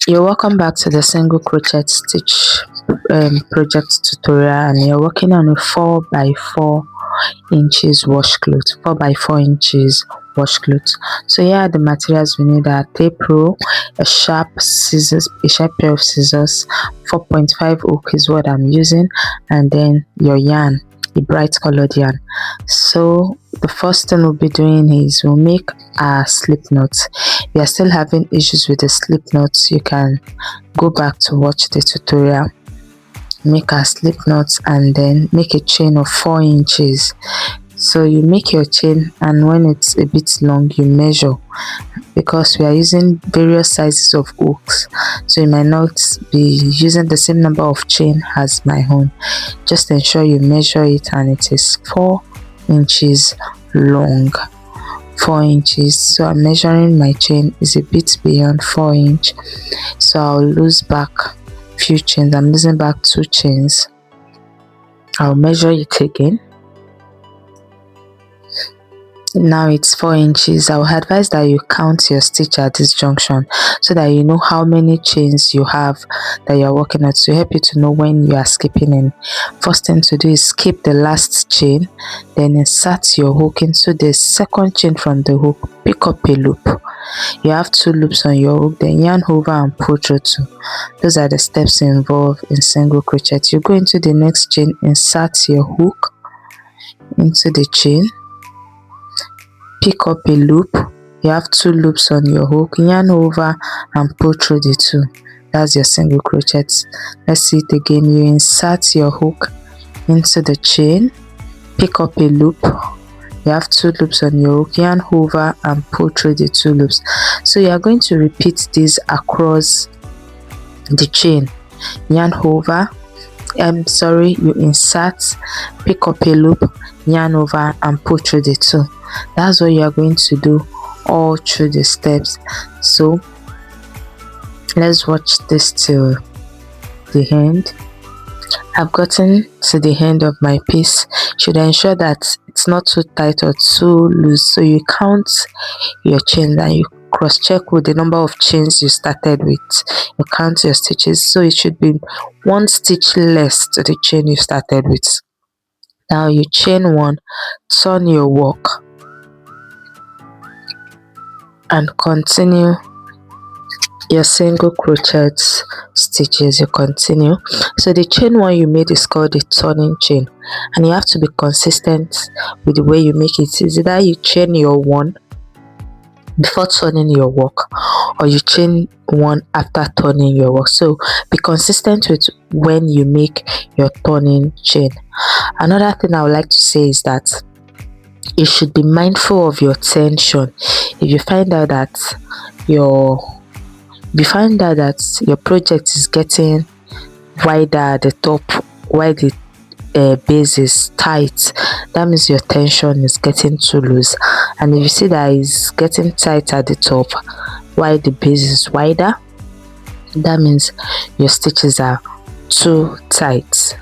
You're welcome back to the single crochet stitch project tutorial, and you're working on a 4 by 4 inches washcloth. 4 by 4 inches washcloth. So here are the materials we need: are tape roll, a sharp pair of scissors, 4.5 hook is what I'm using, and then your yarn, a bright colored yarn. So the first thing we'll be doing is we'll make our slip knots. If you are still having issues with the slip knots, you can go back to watch the tutorial. Make our slip knots and then make a chain of 4 inches. So you make your chain, and when it's a bit long you measure, because we are using various sizes of hooks, so you might not be using the same number of chain as my own. Just ensure you measure it, and it is 4 inches long. 4 inches. So I'm measuring my chain is a bit beyond 4 inch, so I'll lose back few chains. I'm losing back 2 chains. I'll measure it again. Now it's 4 inches. I would advise that you count your stitch at this junction, so that you know how many chains you have that you are working at, to help you to know when you are skipping in. First thing to do is skip the last chain, then insert your hook into the second chain from the hook. Pick up a loop. You have 2 loops on your hook, then yarn over and pull through 2. Those are the steps involved in single crochet. You go into the next chain, insert your hook into the chain, pick up a loop. You have 2 loops on your hook, yarn over and pull through the 2. That's your single crochet. Let's see it again. You insert your hook into the chain, pick up a loop. You have 2 loops on your hook, yarn over and pull through the 2 loops. So you are going to repeat this across the chain. Yarn over, you insert, pick up a loop, yarn over and pull through the 2. That's what you are going to do all through the steps. So let's watch this till the end. I've gotten to the end of my piece. Should ensure that it's not too tight or too loose. So you count your chains and you cross check with the number of chains you started with. You count your stitches, so it should be 1 stitch less to the chain you started with. Now you chain 1, turn your work, and continue your single crochet stitches. You continue. So the chain 1 you made is called the turning chain, and you have to be consistent with the way you make it. Is either you chain your 1 before turning your work, or you chain 1 after turning your work. So be consistent with when you make your turning chain. Another thing I would like to say is that you should be mindful of your tension. If you find out that your project is getting wider at the top while the base is tight, that means your tension is getting too loose. And if you see that it's getting tight at the top while the base is wider, that means your stitches are too tight.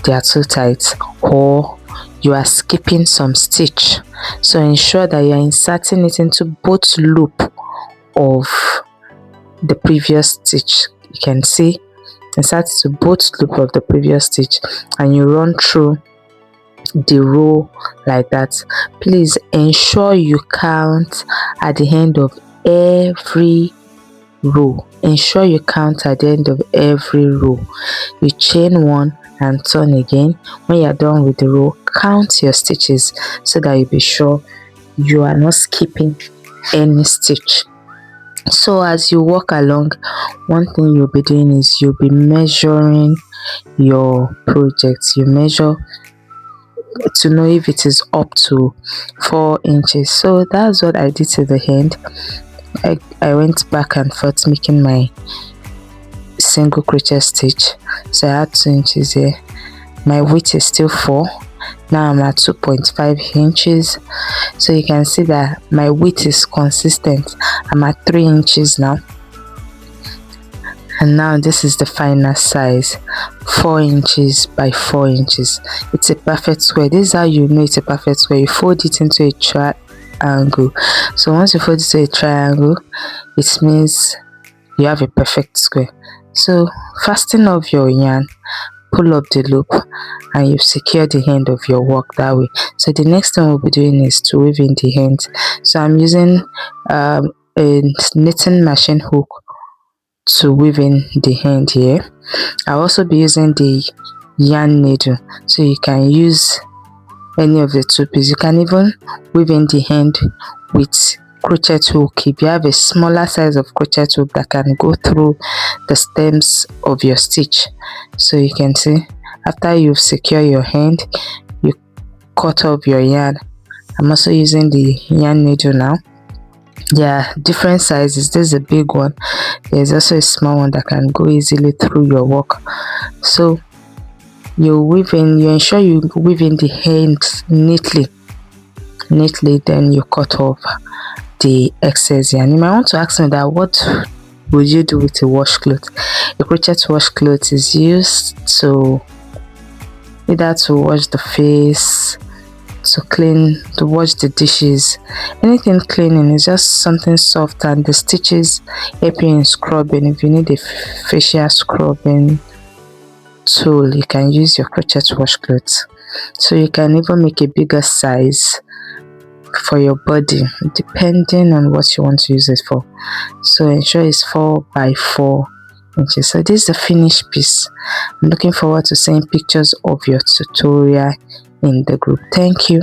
They are too tight, or you are skipping some stitch. So ensure that you are inserting it into both loop of the previous stitch. You can see, insert to both loop of the previous stitch, and you run through the row like that. Please ensure you count at the end of every row. Ensure you count at the end of every row. You chain 1 and turn again. When you are done with the row, count your stitches, so that you be sure you are not skipping any stitch. So as you walk along, one thing you'll be doing is you'll be measuring your project. You measure to know if it is up to 4 inches. So that's what I did to the end. I went back and forth making my single crochet stitch. So I had 2 inches here. My width is still 4. Now I'm at 2.5 inches. So you can see that my width is consistent. I'm at 3 inches now. And now this is the final size, 4 inches by 4 inches. It's a perfect square. This is how you know it's a perfect square. You fold it into a triangle. So once you fold it to a triangle, it means you have a perfect square. So fasten off your yarn, pull up the loop, and you've secured the end of your work that way. So the next thing we'll be doing is to weave in the end. So I'm using a knitting machine hook to weave in the end here. I'll also be using the yarn needle, so you can use any of the two pieces. You can even weave in the end with crochet hook if you have a smaller size of crochet hook that can go through the stems of your stitch. So you can see, after you've secured your end, you cut off your yarn. I'm also using the yarn needle now. There are different sizes. This is a big one. There's also a small one that can go easily through your work. So you ensure you weave in the ends neatly, then you cut off the excess yarn. You might want to ask me that, what would you do with a washcloth? A crochet washcloth is used to either to wash the face, to wash the dishes, anything cleaning. Is just something soft, and the stitches help you in scrubbing. If you need a facial scrubbing tool, you can use your crochet washcloth. So you can even make a bigger size for your body depending on what you want to use it for. So ensure it's 4 by 4 inches. So this is the finished piece. I'm looking forward to seeing pictures of your tutorial in the group. Thank you.